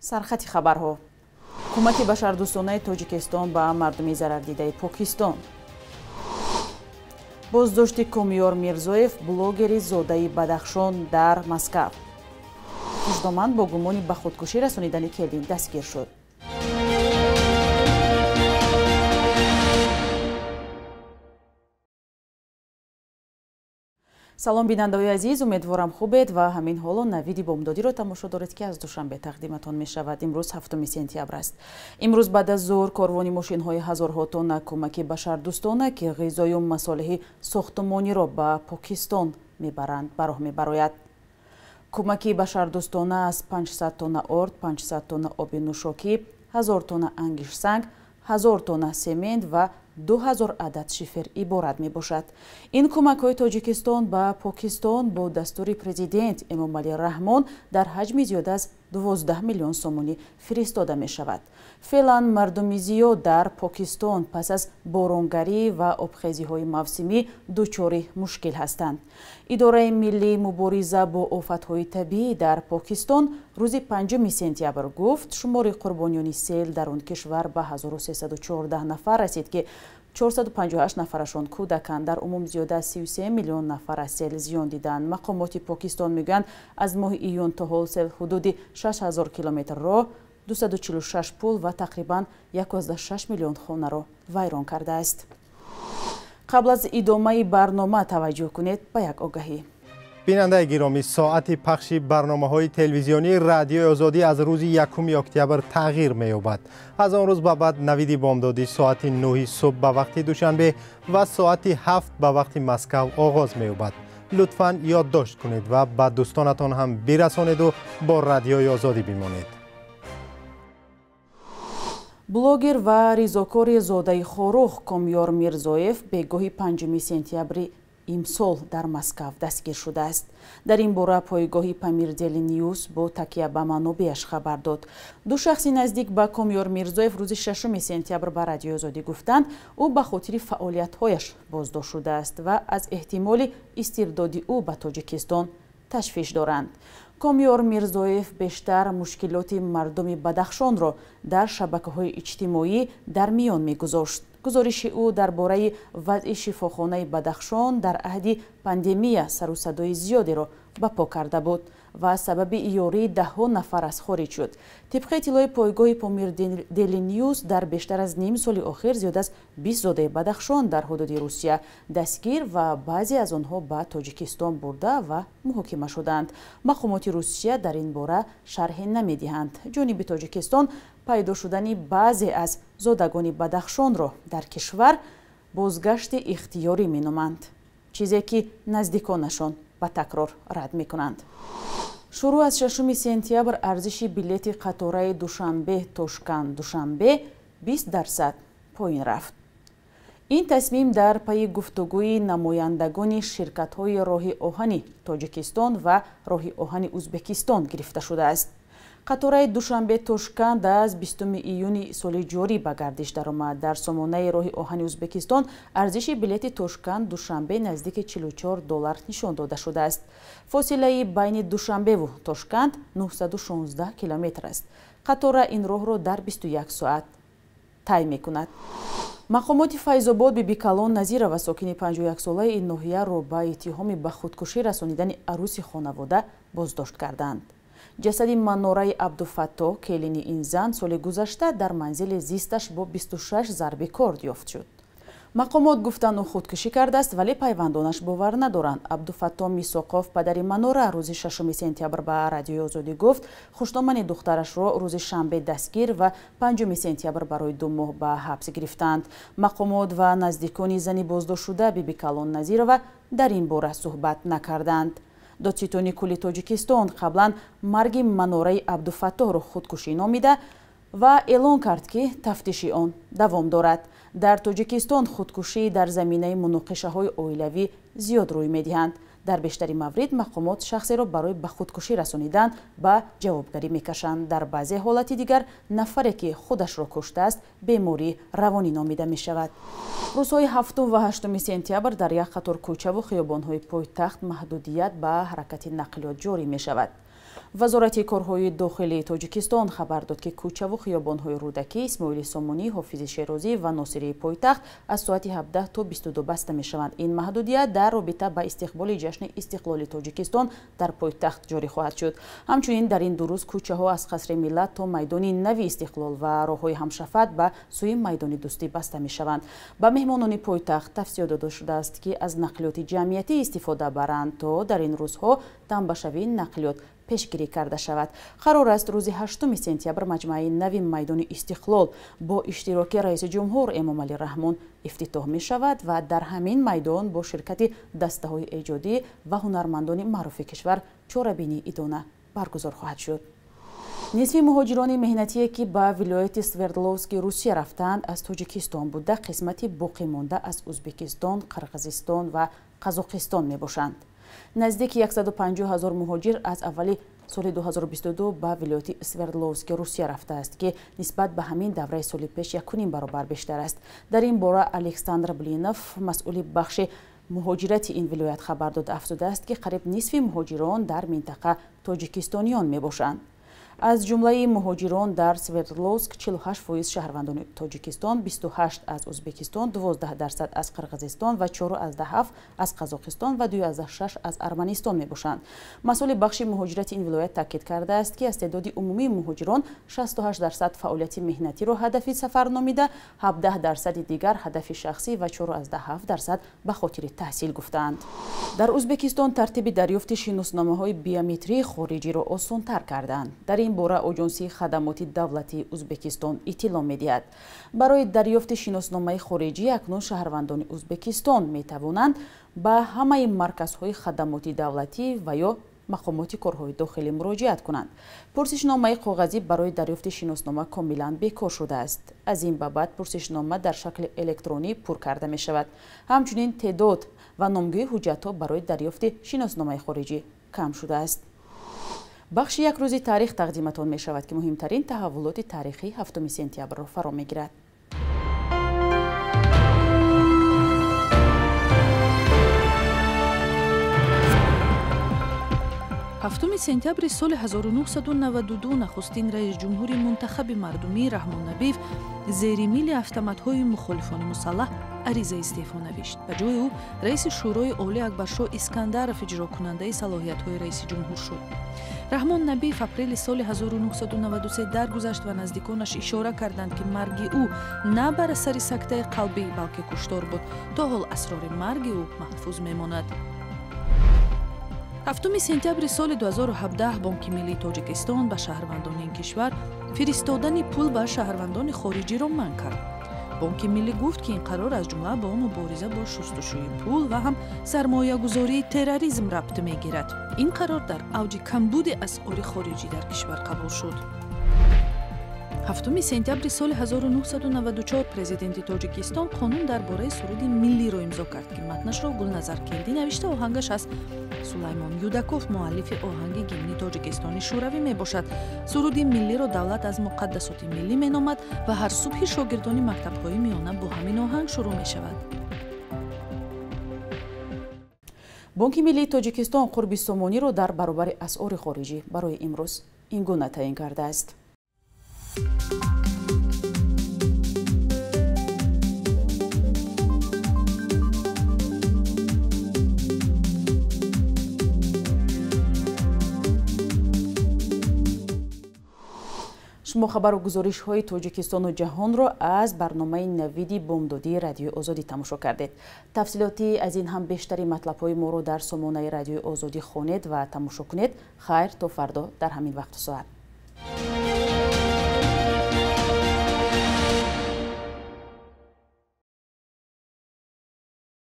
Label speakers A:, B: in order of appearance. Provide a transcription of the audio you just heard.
A: سرخط خبرها کمک بشردوستانه تاجیکستان به مردم ضرردیده پاکستان. بازداشت کامیار میرزویف بلوگری زاده بدخشان در مسکو. مجرمان با گمان به خودکشی رسانیدن کلین دستگیر شد. салом бинандаҳои азиз, умедворам хубед ва ҳамин ҳоло навиди бомдодиро тамошо доред ки аз душанбе тақдиматон мешавад. имрӯз 7 сентябр аст. имрӯз баъд аз зуҳр корвони мошинҳои ҳазорҳо тонна кӯмаки башардӯстона ки ғизою масолиҳи сохтмониро ба Покистон мебаранд ба роҳ мебарояд. кӯмаки башардӯстона аз 500 тонна орд, 500 тонна оби нӯшокӣ, 1000 тонна ангишсанг, 1000 тонна семент ва 2000 адад шифер иборат мебошад. ин кӯмакҳои Тоҷикистон ба Покистон бо дастури президент Эмомалӣ Раҳмон дар ҳаҷми зиёда аз 12 миллион сомонӣ фиристода мешавад. феълан мардуми зиёд дар Покистон пас аз боронгарӣ ва обхезиҳои мавсимӣ дучори мушкил ҳастанд. идораи миллии мубориза бо офатҳои табиӣ дар Покистон рӯзи 5 сентябр гуфт шумори қурбонёни сел дар он кишвар ба 1314 нафар расид ки 458 нафарашон кӯдаканд. дар умум зиёда аз 33 миллион нафар аз сел зиён диданд. мақомоти Покистон мегӯянд аз моҳи июн то ҳол сел ҳудуди 6000 километр роҳ, 246 пул ва тақрибан 1,6 миллион хонаро вайрон кардааст. қабл аз идомаи барнома таваҷҷӯҳ кунед ба як огаҳӣ.
B: бинандаи гиромӣ, соати пахши барномаҳои телевизионии радиои озодӣ аз рӯзи 1 октябр тағйир меёбад. аз он рӯз ба баъд навиди бомдодӣ соати 9 субҳ ба вақти душанбе ва соати 7 ба вақти Москав оғоз меёбад. лутфан ёддошт кунед ва ба дӯстонатон ҳам бирасонеду бо радиои озодӣ бимонед.
A: блогер ва ризокори зодаи Хорух Комёр Мирзоев бегоҳи 5 сентябри имсол дар Москав дастгир шудааст. дар ин бора пойгоҳи Памир Дели Ньюс бо такя ба манобеаш хабар дод. ду шахси наздик ба Комёр Мирзоев рӯзи 6 сентябр ба радиои озодӣ гуфтанд ӯ ба хотири фаъолиятҳояш боздошт шудааст ва аз эҳтимоли истирдоди ӯ ба Тоҷикистон ташвиш доранд. Комёр Мирзоев бештар мушкилоти мардуми Бадахшонро дар шабакаҳои иҷтимоӣ дар миён мегузошт. гузориши ӯ дар бораи вазъи шифохонаи Бадахшон дар аҳди пандемия сару садои зиёдеро ба по карда буд ва сабаби ёрии даҳҳо нафар аз хориҷ шуд. тибқи иттилои пойгоҳи Памир Дели Ньюс дар бештар аз ним соли охир зиёда аз 20 зодаи Бадахшон дар ҳудуди Русия дастгир ва баъзе аз онҳо ба Тоҷикистон бурда ва муҳокима шуданд. мақомоти Русия дар ин бора шарҳе намедиҳанд. ҷониби Тоҷикистон пайдо шудани баъзе аз зодагони Бадахшонро дар кишвар бозгашти ихтиёрӣ меноманд, чизе ки наздиконашон ба такрор рад мекунанд. шурӯъ аз 6 сентябр арзиши билети қатораи Душанбе-Тошканд-Душанбе 20% поин рафт. ин тасмим дар пайи гуфтугӯи намояндагони ширкатҳои роҳи оҳани Тоҷикистон ва роҳи оҳани Узбекистон гирифта шудааст. қатораи Душанбе-Тошканд аз 20 июни соли ҷорӣ ба гардиш даромад. дар сомонаи роҳи оҳани Узбекистон арзиши билети Тошканд-Душанбе наздики $44 нишон дода шудааст. фосилаи байни Душанбеву Тошканд 916 километр аст. қатора ин роҳро дар 21 соат тай мекунад. мақомоти Файзобод Бибикалон Назирова сокини 51-солаи ин ноҳияро ба иттиҳоми ба худкушӣ расонидани арӯси хонавода боздошт карданд. ҷасади Манораи Абдуфатто келини ин зан соли гузашта дар манзили зисташ бо 26 зарби корд ёфт шуд. мақомот гуфтанд ӯ худкушӣ кардааст, вале пайвандонаш бовар надоранд. Абдуфатто Мисоқов падари Манора рӯзи 6 сентябр ба радиои озодӣ гуфт хушномани духтарашро рӯзи шанбе дастгир ва 5 сентябр барои 2 моҳ ба ҳабс гирифтанд. мақомот ва наздикони зани боздоштшуда Бибикалон Назирова дар ин бора суҳбат накарданд. додситони кулли Тоҷикистон қаблан марги Манораи Абдуфаттоҳро худкушӣ номида ва эълон кард ки тафтиши он давом дорад. дар Тоҷикистон худкушӣ дар заминаи муноқишаҳои оилавӣ зиёд рӯй медиҳанд. дар бештари маврид мақомот шахсеро барои ба худкушӣ расонидан ба ҷавобгарӣ мекашанд. дар баъзе ҳолати дигар нафаре ки худашро куштааст беморӣ равонӣ номида мешавад. рӯзҳои 7 ва 8 сентябр дар як қатор кӯчаву хиёбонҳои пойтахт маҳдудият ба ҳаракати нақлиёт ҷорӣ мешавад. вазорати корҳои дохилии тоҷикистон хабар дод ки кӯчаву хиёбонҳои рӯдакӣ исмоили сомонӣ, ҳофизи шерозӣ ва носирии пойтахт аз соати 17 то 22 баста мешаванд. Ин маҳдудият дар робита ба истиқболи ҷашни истиқлоли тоҷикистон дар пойтахт ҷорӣ хоҳад шуд. Ҳамчунин дар ин 2 рӯз кӯчаҳо аз қасри миллат то майдони нави истиқлол ва роҳҳои ҳамшафат ба сӯи майдони дӯстӣ баста мешаванд. Ба меҳмонони пойтахт тавсия дода шудааст ки аз нақлиёти ҷамъиятӣ истифода баранд то дар ин рӯзҳо тамбашавии нақлиёт пешгирӣ карда шавад. Қарор аст рӯзи 8 сентябр маҷмӯаи нави майдони истиқлол бо иштироки раиси ҷумҳур Эмомалӣ Раҳмон ифтитоҳ мешавад ва дар ҳамин майдон бо ширкати дастаҳои эҷодӣ ва ҳунармандони маъруфи кишвар чорабинии идона баргузор хоҳад шуд. нисфи муҳоҷирони меҳнатие ки ба вилояти Свердловски Русия рафтанд аз Тоҷикистон буда қисмати боқимонда аз Узбекистон, Қирғизистон ва Қазоқистон мебошанд. наздики 150 000 муҳоҷир аз аввали соли 2022 ба вилояти Свердловски Русия рафтааст ки нисбат ба ҳамин давраи соли пеш 1.5 баробар бештар аст. дар ин бора Александр Блинов, масъули бахши муҳоҷирати ин вилоят хабар дод, афзудааст ки қариб нисфи муҳоҷирон дар минтақа тоҷикистониён мебошанд. аз ҷумлаи муҳоҷирон дар Свердловск 48% шаҳрвандони Тоҷикистон, 28% аз Узбекистон, 12% аз Қирғизистон ва 4% аз Қазоқистон ва 2% аз Арманистон мебошанд. масъули бахши муҳоҷирати ин вилоят таъкид кардааст ки аз теъдоди умумии муҳоҷирон 68% фаъолияти меҳнатиро ҳадафи сафар номида, 17% дигар ҳадафи шахсӣ ва 4% ба хотири таҳсил гуфтаанд. дар Узбекистон тартиби дарёфти шиносномаҳои биометрии хориҷиро осонтар карданд. дар ин бора оҷонсии хадамоти давлати Узбекистон иттилоъ медиҳад. барои дарёфти шиносномаи хориҷӣ акнун шаҳрвандони Узбекистон метавонанд ба ҳамаи марказҳои хадамоти давлатӣ ва ё мақомоти корҳои дохилӣ муроҷиат кунанд. пурсишномаи коғазӣ барои дарёфти шиноснома комилан бекор шудааст. аз ин ба баъд пурсишнома дар шакли электронӣ пур карда мешавад. ҳамчунин теъдод ва номгӯи ҳуҷҷатҳо барои дарёфти шиносномаи хориҷӣ кам шудааст. бахши як рӯзи таърих тақдиматон мешавад ки муҳимтарин таҳаввулоти таърихии 7 сентябрро фаро мегирад.
C: 7 сентябри соли 1992 нахустин раис ҷумҳури мунтахаби мардумӣ Раҳмон Набиев зери мили автоматҳои мухолифони мусаллаҳ ариза истеъфо навишт. ба ҷои ӯ раиси шӯрои олӣ Акбаршоҳ Искандаров иҷрокунандаи салоҳиятҳои раиси ҷумҳур шуд. Раҳмон Набиев апрели соли 1993 даргузашт ва наздиконаш ишора карданд ки марги ӯ на бар асари сактаи қалбӣ, балки куштор буд. то ҳол асрори марги ӯ маҳфуз мемонад. 7 сентябри соли 2017 Бонки Миллии Тоҷикистон ба шаҳрвандони ин кишвар фиристодани пул ба шаҳрвандони хориҷиро манъ кард. Бонки Миллӣ гуфт ки ин қарор аз ҷумла бо мубориза бо шустушӯи пул ва ҳам сармоягузории терроризм рабт мегирад. Ин қарор дар авҷи камбуди асъори хориҷӣ дар кишвар қабул шуд. 7 сентябри соли 1994 президенти Тоҷикистон қонун дар бораи суруди миллиро имзо кард ки матнашро Гулназар Келдӣ навишта, оҳангаш аз Сулаймон Юдаков, муаллифи оҳанги гимни Тоҷикистони шӯравӣ мебошад. суруди миллиро давлат аз муқаддасоти миллӣ меномад ва ҳар субҳи шогирдони мактабҳои миёна бо ҳамин оҳанг шурӯъ мешавад.
A: Бонки Миллии Тоҷикистон қурби сомониро дар баробари асъори хориҷӣ барои имрӯз ин гуна таъин кардааст. шумо хабару гузоришҳои Тоҷикистону ҷаҳонро аз барномаи навиди бомдодии Радиои Озодӣ тамошо кардед. тафсилоти аз ин ҳам бештари матлабҳои моро дар сомонаи Радиои Озодӣ хонед ва тамошо кунед. хайр то фардо дар ҳамин вақту соат.